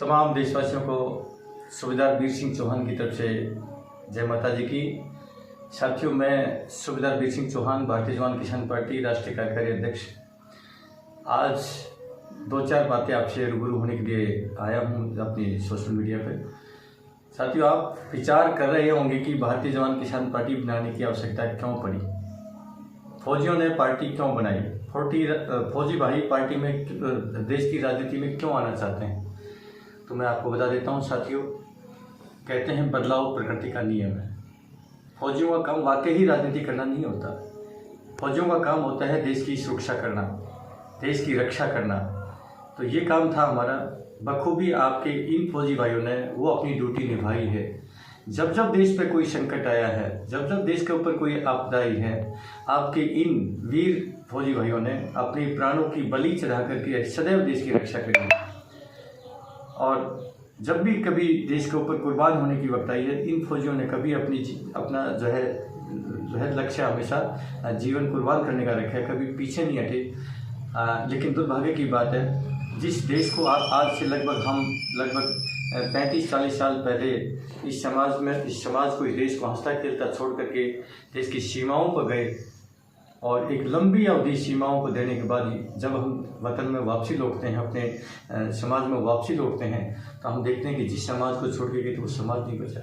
तमाम देशवासियों को सूबेदार वीर सिंह चौहान की तरफ से जय माता जी की। साथियों, मैं सूबेदार वीर सिंह चौहान, भारतीय जवान किसान पार्टी राष्ट्रीय कार्यकारी अध्यक्ष, आज दो चार बातें आपसे रूबरू होने के लिए आया हूँ अपनी सोशल मीडिया पर। साथियों, आप विचार कर रहे होंगे कि भारतीय जवान किसान पार्टी बनाने की आवश्यकता क्यों पड़ी, फौजियों ने पार्टी क्यों बनाई, फौजी भाई पार्टी में देश की राजनीति में क्यों आना चाहते हैं। तो मैं आपको बता देता हूं साथियों, कहते हैं बदलाव प्रकृति का नियम है। फौजियों का काम वाकई ही राजनीति करना नहीं होता। फौजियों का काम होता है देश की सुरक्षा करना, देश की रक्षा करना। तो ये काम था हमारा। बखूबी आपके इन फौजी भाइयों ने वो अपनी ड्यूटी निभाई है। जब जब देश पे कोई संकट आया है, जब जब देश के ऊपर कोई आपदा आई है, आपके इन वीर फौजी भाइयों ने अपने प्राणों की बलि चढ़ा करके सदैव देश की रक्षा करी है। और जब भी कभी देश के ऊपर कुर्बान होने की वक्त आई है, इन फौजियों ने कभी अपना जो है लक्ष्य हमेशा जीवन कुर्बान करने का रखा है, कभी पीछे नहीं हटे। लेकिन दुर्भाग्य की बात है, जिस देश को आज से लगभग 35-40 साल पहले इस समाज को, इस देश को हंसता खेलता छोड़ करके देश की सीमाओं पर गए और एक लंबी अवधि सीमाओं को देने के बाद जब हम वतन में वापसी लौटते हैं, अपने समाज में वापसी लौटते हैं, तो हम देखते हैं कि जिस समाज को छोड़ के गए तो वो समाज नहीं बचा।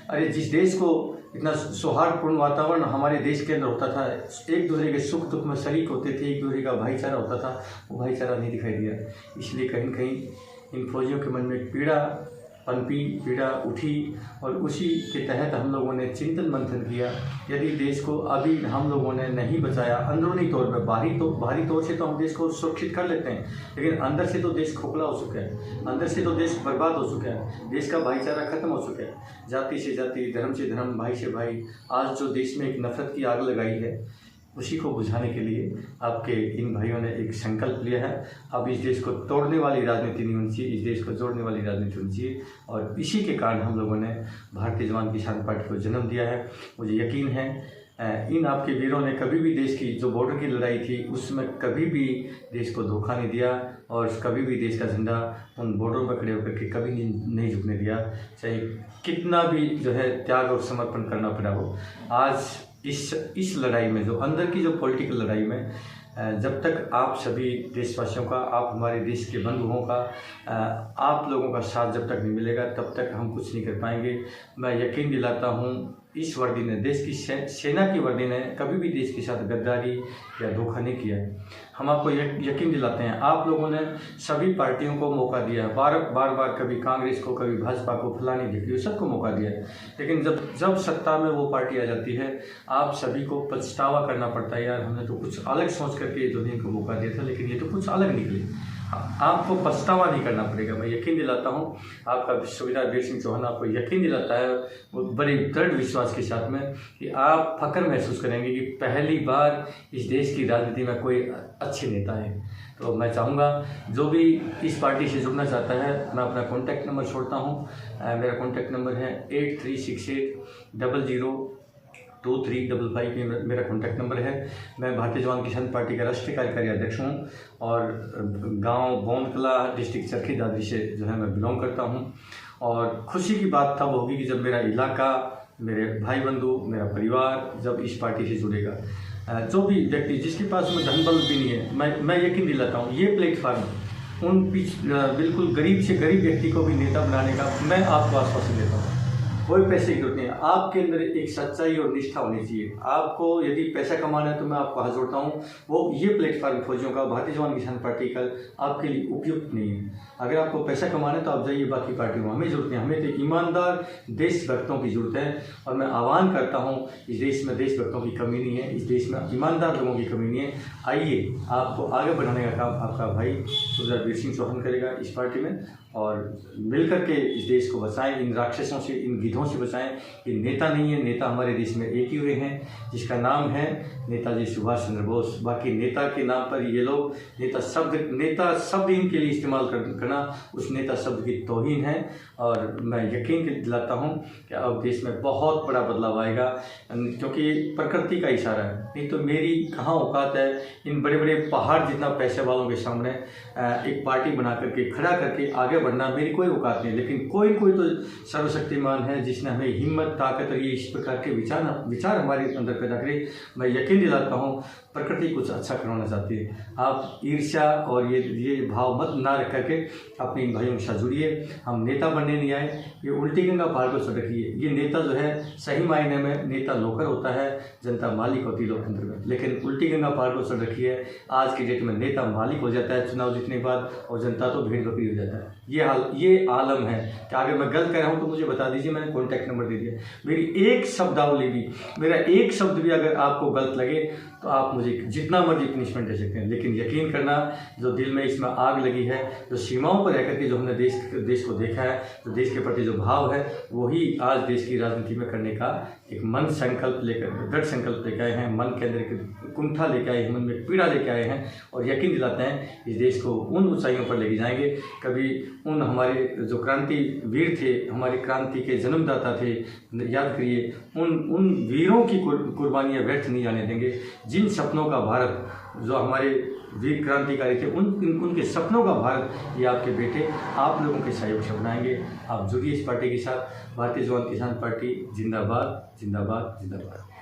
अरे, जिस देश को इतना सौहार्दपूर्ण वातावरण हमारे देश के अंदर होता था, एक दूसरे के सुख दुख में शरीक होते थे, एक दूसरे का भाईचारा होता था, वो भाईचारा नहीं दिखाई दिया। इसलिए कहीं न कहीं इन फौजियों के मन में पीड़ा उठी और उसी के तहत हम लोगों ने चिंतन मंथन किया। यदि देश को अभी हम लोगों ने नहीं बचाया, अंदरूनी तौर पर, बाहरी तौर से तो हम देश को सुरक्षित कर लेते हैं, लेकिन अंदर से तो देश खोखला हो चुका है, अंदर से तो देश बर्बाद हो चुका है, देश का भाईचारा खत्म हो चुका है। जाति से जाति, धर्म से धर्म, भाई से भाई, आज जो देश में एक नफरत की आग लगाई है, उसी को बुझाने के लिए आपके इन भाइयों ने एक संकल्प लिया है। अब इस देश को तोड़ने वाली राजनीति नहीं होनी चाहिए, इस देश को जोड़ने वाली राजनीति होनी चाहिए। और इसी के कारण हम लोगों ने भारतीय जवान किसान पार्टी को जन्म दिया है। मुझे यकीन है इन आपके वीरों ने कभी भी देश की जो बॉर्डर की लड़ाई थी उसमें कभी भी देश को धोखा नहीं दिया और कभी भी देश का झंडा उन बॉर्डर पर खड़े होकर के कभी नहीं झुकने दिया, चाहे कितना भी जो है त्याग और समर्पण करना पड़ा हो। आज इस लड़ाई में, जो अंदर की जो पॉलिटिकल लड़ाई में, जब तक आप सभी देशवासियों का, आप हमारे देश के बंधुओं का, आप लोगों का साथ जब तक नहीं मिलेगा, तब तक हम कुछ नहीं कर पाएंगे। मैं यकीन दिलाता हूँ, इस वर्दी ने, देश की सेना की वर्दी ने कभी भी देश के साथ गद्दारी या धोखा नहीं किया है। हम आपको यकीन दिलाते हैं, आप लोगों ने सभी पार्टियों को मौका दिया है, बार, कभी कांग्रेस को, कभी भाजपा को, फलानी ढिकली, सबको मौका दिया है। लेकिन जब सत्ता में वो पार्टी आ जाती है, आप सभी को पछतावा करना पड़ता है, यार हमने तो कुछ अलग सोच करके दुनिया को मौका दिया था, लेकिन ये तो कुछ अलग निकले। आपको पछतावा नहीं करना पड़ेगा। मैं यकीन दिलाता हूँ, आपका सूबेदार वीर सिंह चौहान आपको यकीन दिलाता है वो बड़े दृढ़ विश्वास के साथ में कि आप फख्र महसूस करेंगे कि पहली बार इस देश की राजनीति में कोई अच्छे नेता है। तो मैं चाहूँगा, जो भी इस पार्टी से जुड़ना चाहता है, मैं अपना कॉन्टैक्ट नंबर छोड़ता हूँ। मेरा कॉन्टैक्ट नंबर है 8368002355 में मेरा कॉन्टैक्ट नंबर है। मैं भारतीय जवान किसान पार्टी का राष्ट्रीय कार्यकारी अध्यक्ष हूँ और गांव बोनकला, डिस्ट्रिक्ट चरखी दादरी से जो है मैं बिलोंग करता हूँ। और खुशी की बात तब होगी कि जब मेरा इलाका, मेरे भाई बंधु, मेरा परिवार जब इस पार्टी से जुड़ेगा। जो भी व्यक्ति जिसके पास में धन बल भी नहीं है, मैं यकीन दिलाता हूँ, ये प्लेटफार्म उन बिल्कुल गरीब से गरीब व्यक्ति को भी नेता बनाने का मैं आपको आश्वासन देता हूँ। कोई पैसे की जरूरत नहीं है, आपके अंदर एक सच्चाई और निष्ठा होनी चाहिए। आपको यदि पैसा कमाना है तो मैं आपको हाथ जोड़ता हूँ, वो ये प्लेटफार्म फौजियों का, भारतीय जवान किसान पार्टी का आपके लिए उपयुक्त नहीं है। अगर आपको पैसा कमाना है तो आप जाइए बाकी पार्टियों में, हमें जरूरत नहीं। हमें तो ईमानदार देशभक्तों की जरूरत है। और मैं आह्वान करता हूँ, इस देश में देशभक्तों की कमी नहीं है, इस देश में ईमानदार लोगों की कमी नहीं है। आइए, आपको आगे बढ़ाने का काम आपका भाई सूबेदार वीर सिंह चौहान करेगा इस पार्टी में, और मिलकर के इस देश को बचाएं इन राक्षसों से, इन विधों से बचाएं। ये नेता नहीं है, नेता हमारे देश में एक ही हुए हैं जिसका नाम है नेताजी सुभाष चंद्र बोस। बाकी नेता के नाम पर ये लोग नेता शब्द इनके लिए इस्तेमाल करना उस नेता शब्द की तौहीन है। और मैं यकीन दिलाता हूँ कि अब देश में बहुत बड़ा बदलाव आएगा, क्योंकि प्रकृति का इशारा है। नहीं तो मेरी कहाँ औकात है इन बड़े बड़े पहाड़ जितना पैसे वालों के सामने एक पार्टी बना करके खड़ा करके आगे बढ़ना, मेरी कोई औकात नहीं। लेकिन कोई तो सर्वशक्तिमान है जिसने हमें हिम्मत, ताकत और ये इस प्रकार के विचार हमारे अंदर पैदा करे। मैं यकीन दिलाता हूँ प्रकृति कुछ अच्छा करवाना चाहती है। आप ईर्ष्या और ये भाव मत ना रख करके अपने इन भाइयों के साथ जुड़िए। हम नेता बनने नहीं आए, ये उल्टी गंगा पार को सड़ रखिए। ये नेता जो है सही मायने में नेता नौकर होता है, जनता मालिक होती है लोकतंत्र में। लेकिन उल्टी गंगा पार को सड़ रखी है। आज की डेट में नेता मालिक हो जाता है चुनाव जीतने के बाद, और जनता तो भेड़ बकरी हो जाता है। ये आलम है कि अगर मैं गलत कह रहा हूँ तो मुझे बता दीजिए, मैंने कॉन्टैक्ट नंबर दे दिया। मेरी एक शब्दावली भी, मेरा एक शब्द भी अगर आपको गलत लगे तो आप मुझे जितना मर्जी पनिशमेंट दे सकते हैं। लेकिन यकीन करना, जो दिल में इसमें आग लगी है, जो सीमाओं पर रह करके जो हमने देश को देखा है, जो देश के प्रति जो भाव है, वही आज देश की राजनीति में करने का एक मन संकल्प लेकर, दृढ़ संकल्प लेकर आए हैं। मन के अंदर कुंठा लेकर आए हैं, मन में पीड़ा लेकर आए हैं, और यकीन दिलाते हैं इस देश को उन ऊंचाइयों पर लेके जाएंगे। कभी उन हमारे जो क्रांति वीर थे, हमारी क्रांति के जन्मदाता थे, याद करिए उन वीरों की कुर्बानियाँ व्यर्थ नहीं जाने देंगे। जिन सपनों का भारत, जो हमारे वीर क्रांतिकारी थे, उनके सपनों का भारत ये आपके बेटे आप लोगों के सहयोग से बनाएंगे। आप जुड़िए इस पार्टी के साथ। भारतीय जवान किसान पार्टी जिंदाबाद, जिंदाबाद, जिंदाबाद।